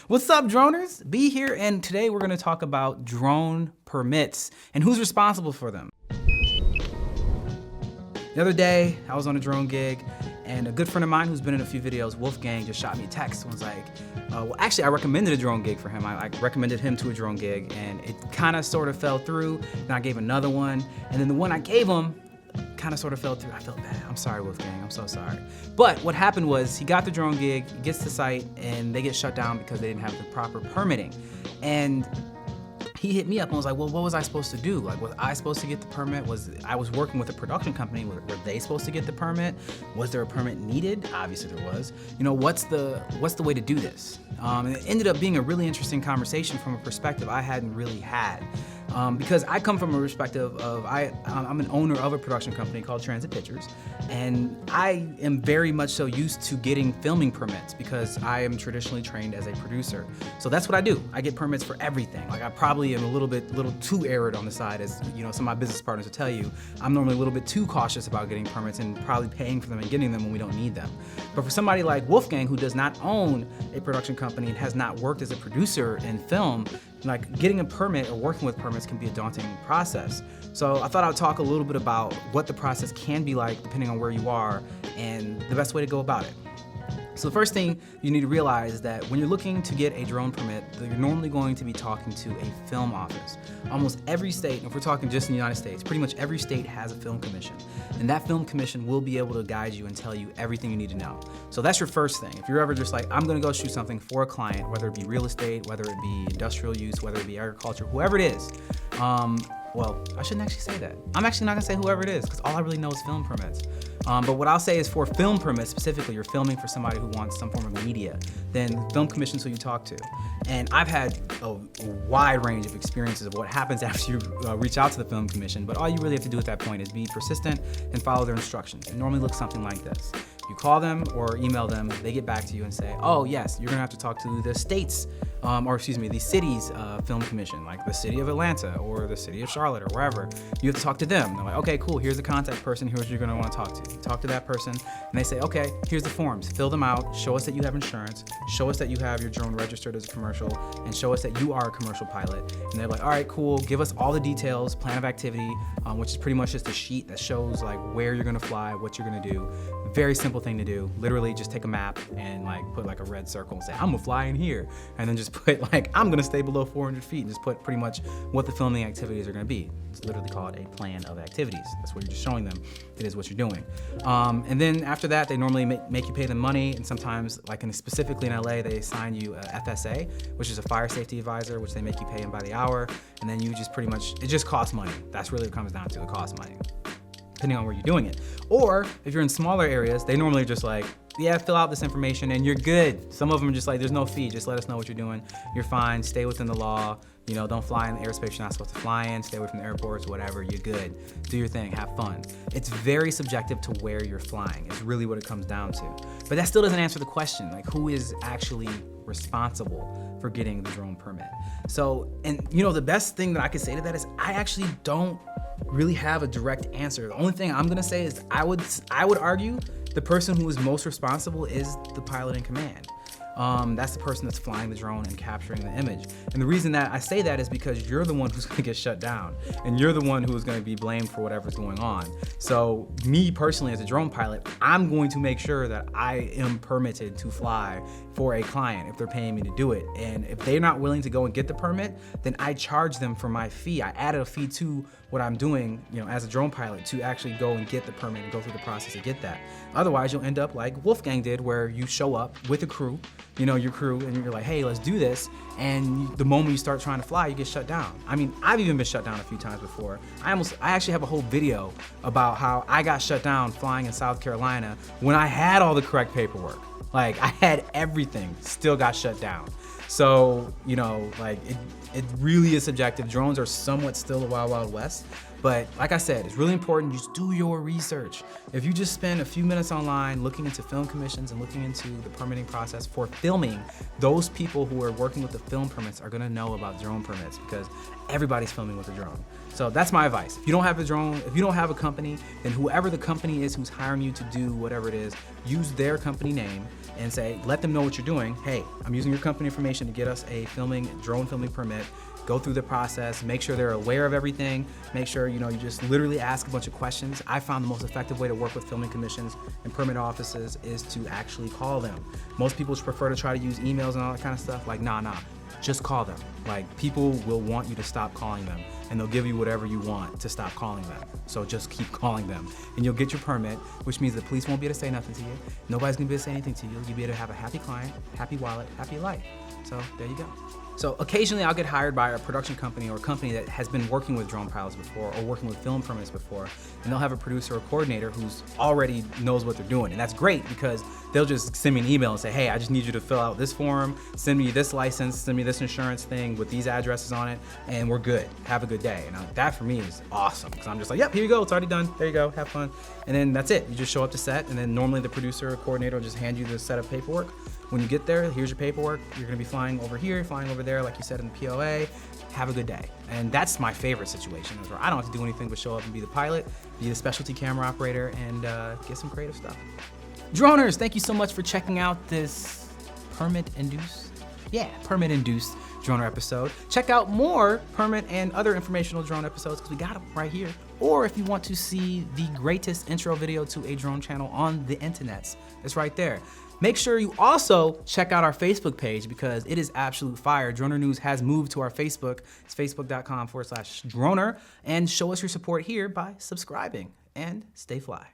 What's up, droners? B here, and today we're gonna talk about drone permits and who's responsible for them. The other day, I was on a drone gig, and a good friend of mine who's been in a few videos, Wolfgang, just shot me a text and was like, well, actually, I recommended a drone gig for him. I recommended him to a drone gig, and it kind of sort of fell through. Then I gave another one, and then the one I gave him kind of sort of fell through. I felt bad. I'm sorry, Wolfgang. I'm so sorry. But what happened was he got the drone gig, gets to site, and they get shut down because they didn't have the proper permitting. And he hit me up and was like, well, what was I supposed to do? Like, was I supposed to get the permit? I was working with a production company. Were they supposed to get the permit? Was there a permit needed? Obviously there was. You know, what's the way to do this? And it ended up being a really interesting conversation from a perspective I hadn't really had. Because I come from a perspective of, I'm an owner of a production company called Transit Pictures, and I am very much so used to getting filming permits because I am traditionally trained as a producer. So that's what I do. I get permits for everything. Like, I probably am a little too arid on the side, as you know, some of my business partners will tell you. I'm normally a little bit too cautious about getting permits and probably paying for them and getting them when we don't need them. But for somebody like Wolfgang, who does not own a production company and has not worked as a producer in film, like, getting a permit or working with permits can be a daunting process. So I thought I'd talk a little bit about what the process can be like depending on where you are and the best way to go about it. So the first thing you need to realize is that when you're looking to get a drone permit, you're normally going to be talking to a film office. Almost every state, if we're talking just in the United States, pretty much every state has a film commission. And that film commission will be able to guide you and tell you everything you need to know. So that's your first thing. If you're ever just like, I'm gonna go shoot something for a client, whether it be real estate, whether it be industrial use, whether it be agriculture, whoever it is, well, I shouldn't actually say that. I'm actually not gonna say whoever it is, because all I really know is film permits. But what I'll say is for film permits specifically, you're filming for somebody who wants some form of media, then film commission's who you talk to. And I've had a wide range of experiences of what happens after you reach out to the film commission, but all you really have to do at that point is be persistent and follow their instructions. It normally looks something like this. You call them or email them, they get back to you and say, oh yes, you're gonna have to talk to the state's, the city's film commission, like the city of Atlanta or the city of Charlotte or wherever. You have to talk to them. They're like, okay, cool, here's the contact person, here's who you're gonna wanna talk to. You talk to that person and they say, okay, here's the forms, fill them out, show us that you have insurance, show us that you have your drone registered as a commercial, and show us that you are a commercial pilot. And they're like, all right, cool, give us all the details, plan of activity, which is pretty much just a sheet that shows like where you're gonna fly, what you're gonna do. Very simple thing to do. Literally just take a map and like put like a red circle and say, I'm gonna fly in here. And then just put like, I'm gonna stay below 400 feet and just put pretty much what the filming activities are gonna be. It's literally called a plan of activities. That's what you're just showing them. It is what you're doing. And then after that, they normally make you pay them money. And sometimes, like specifically in LA, they assign you a FSA, which is a fire safety advisor, which they make you pay them by the hour. And then you just pretty much, it just costs money. That's really what it comes down to, it costs money, depending on where you're doing it. Or if you're in smaller areas, they normally just like, yeah, fill out this information and you're good. Some of them are just like, there's no fee, just let us know what you're doing. You're fine, stay within the law. You know, don't fly in the airspace you're not supposed to fly in, stay away from the airports, whatever, you're good. Do your thing, have fun. It's very subjective to where you're flying, is really what it comes down to. But that still doesn't answer the question, like who is actually responsible for getting the drone permit? So, and you know, the best thing that I could say to that is I actually don't really have a direct answer. The only thing I'm gonna say is I would argue the person who is most responsible is the pilot in command. That's the person that's flying the drone and capturing the image. And the reason that I say that is because you're the one who's gonna get shut down and you're the one who is gonna be blamed for whatever's going on. So me personally as a drone pilot, I'm going to make sure that I am permitted to fly for a client if they're paying me to do it. And if they're not willing to go and get the permit, then I charge them for my fee. I added a fee to what I'm doing, you know, as a drone pilot to actually go and get the permit and go through the process to get that. Otherwise, you'll end up like Wolfgang did, where you show up with a crew, you know, your crew, and you're like, hey, let's do this. And the moment you start trying to fly, you get shut down. I mean, I've even been shut down a few times before. I actually have a whole video about how I got shut down flying in South Carolina when I had all the correct paperwork. Like, I had everything, still got shut down. So, you know, like it really is subjective. Drones are somewhat still a wild, wild west. But like I said, it's really important, just do your research. If you just spend a few minutes online looking into film commissions and looking into the permitting process for filming, those people who are working with the film permits are gonna know about drone permits because everybody's filming with a drone. So that's my advice. If you don't have a drone, if you don't have a company, then whoever the company is who's hiring you to do whatever it is, use their company name and say, let them know what you're doing. Hey, I'm using your company information to get us a drone filming permit. Go through the process, make sure they're aware of everything, make sure you just literally ask a bunch of questions. I found the most effective way to work with filming commissions and permit offices is to actually call them. Most people prefer to try to use emails and all that kind of stuff. Like, nah, just call them. Like, people will want you to stop calling them, and they'll give you whatever you want to stop calling them. So just keep calling them, and you'll get your permit, which means the police won't be able to say nothing to you. Nobody's gonna be able to say anything to you. You'll be able to have a happy client, happy wallet, happy life. So there you go. So occasionally I'll get hired by a production company or a company that has been working with drone pilots before or working with film permits before, and they'll have a producer or coordinator who's already knows what they're doing. And that's great because they'll just send me an email and say, hey, I just need you to fill out this form, send me this license, send me this insurance thing with these addresses on it, and we're good. Have a good day. And that for me is awesome because I'm just like, yep, here you go, it's already done. There you go, have fun. And then that's it. You just show up to set, and then normally the producer or coordinator will just hand you the set of paperwork. When you get there, here's your paperwork. You're gonna be flying over here, flying over there, like you said in the POA. Have a good day. And that's my favorite situation, is where I don't have to do anything but show up and be the pilot, be the specialty camera operator, and get some creative stuff. Droners, thank you so much for checking out this permit-induced droner episode. Check out more permit and other informational drone episodes because we got them right here. Or if you want to see the greatest intro video to a drone channel on the internets, it's right there. Make sure you also check out our Facebook page because it is absolute fire. Droner News has moved to our Facebook. It's facebook.com/droner. And show us your support here by subscribing, and stay fly.